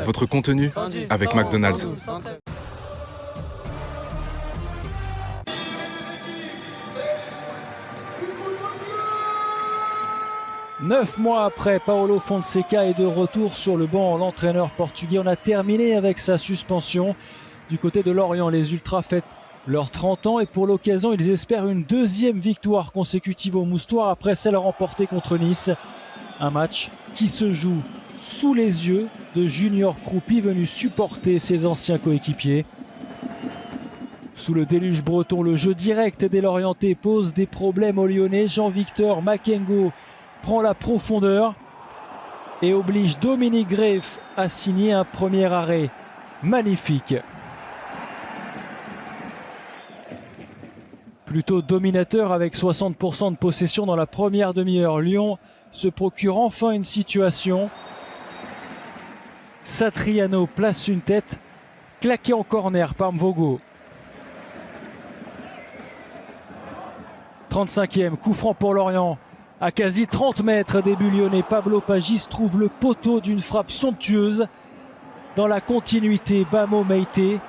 Votre contenu avec McDonald's. 9 mois après, Paulo Fonseca est de retour sur le banc. L'entraîneur portugais en a terminé avec sa suspension. Du côté de Lorient, les Ultras fêtent leurs 30 ans et pour l'occasion, ils espèrent une deuxième victoire consécutive au Moustoir après celle remportée contre Nice. Un match qui se joue sous les yeux de Junior Kroupi venu supporter ses anciens coéquipiers. Sous le déluge breton, le jeu direct des Lorientais pose des problèmes aux Lyonnais. Jean-Victor Makengo prend la profondeur et oblige Dominique Greff à signer un premier arrêt magnifique. Plutôt dominateur avec 60% de possession dans la première demi-heure. Lyon se procure enfin une situation. Satriano place une tête, claquée en corner par Mvogo. 35e, coup franc pour Lorient. À quasi 30 mètres, début lyonnais, Pablo Pagis trouve le poteau d'une frappe somptueuse. Dans la continuité, Bamo Meïté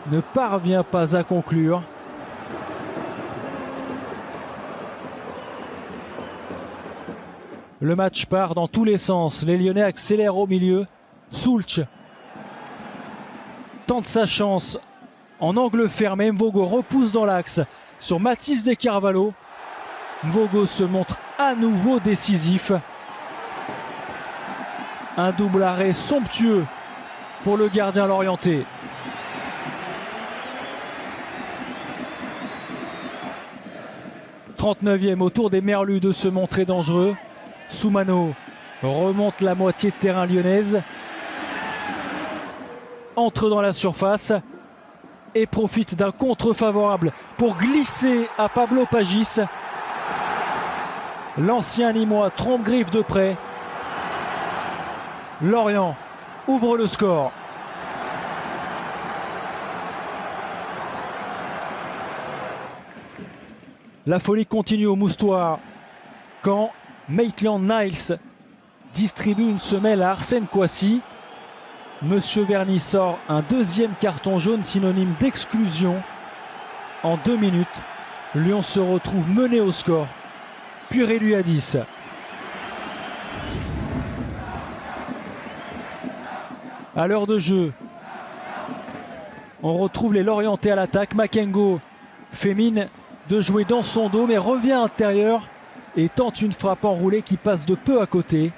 ne parvient pas à conclure. Le match part dans tous les sens. Les Lyonnais accélèrent au milieu. Soultch tente sa chance en angle fermé. Mvogo repousse dans l'axe sur Mathis De Carvalho. Mvogo se montre à nouveau décisif. Un double arrêt somptueux pour le gardien lorientais. « 39e au tour des Merlus de se montrer dangereux. Soumano remonte la moitié de terrain lyonnaise. Entre dans la surface et profite d'un contre favorable pour glisser à Pablo Pagis. L'ancien Nîmois trompe griffe de près. Lorient ouvre le score. La folie continue au Moustoir quand Maitland-Niles distribue une semelle à Arsène Kouassi. Monsieur Verny sort un deuxième carton jaune synonyme d'exclusion. En 2 minutes, Lyon se retrouve mené au score, puis réduit à 10. À l'heure de jeu, on retrouve les Lorientais à l'attaque. Makengo fait mine de jouer dans son dos, mais revient à l'intérieur et tente une frappe enroulée qui passe de peu à côté.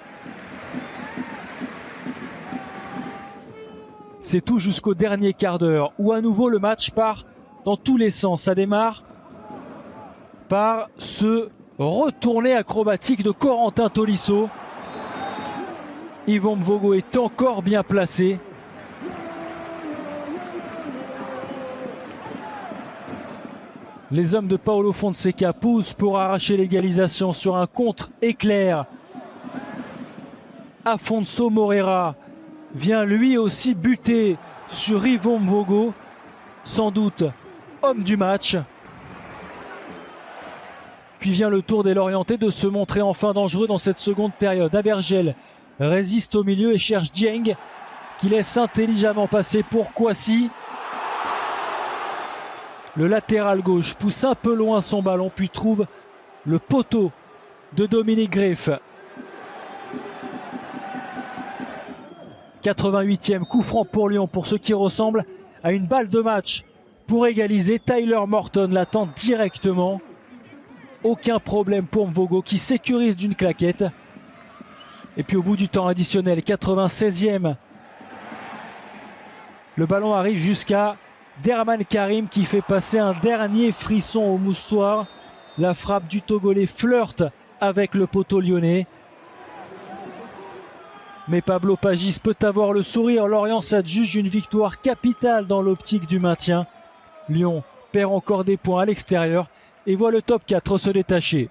C'est tout jusqu'au dernier quart d'heure où à nouveau le match part dans tous les sens. Ça démarre par ce retourné acrobatique de Corentin Tolisso. Yvon Mvogo est encore bien placé. Les hommes de Paulo Fonseca poussent pour arracher l'égalisation sur un contre éclair. Afonso Moreira vient lui aussi buter sur Yvon Mvogo, sans doute homme du match. Puis vient le tour des Lorientais de se montrer enfin dangereux dans cette seconde période. Abergel résiste au milieu et cherche Dieng qui laisse intelligemment passer pour Kouassi. Le latéral gauche pousse un peu loin son ballon puis trouve le poteau de Dominique Greff. 88e coup franc pour Lyon pour ce qui ressemble à une balle de match pour égaliser. Tyler Morton la tente directement. Aucun problème pour Mvogo qui sécurise d'une claquette. Et puis au bout du temps additionnel, 96e, le ballon arrive jusqu'à Derman Karim qui fait passer un dernier frisson au Moustoir. La frappe du Togolais flirte avec le poteau lyonnais. Mais Pablo Pagis peut avoir le sourire. Lorient s'adjuge une victoire capitale dans l'optique du maintien. Lyon perd encore des points à l'extérieur et voit le top 4 se détacher.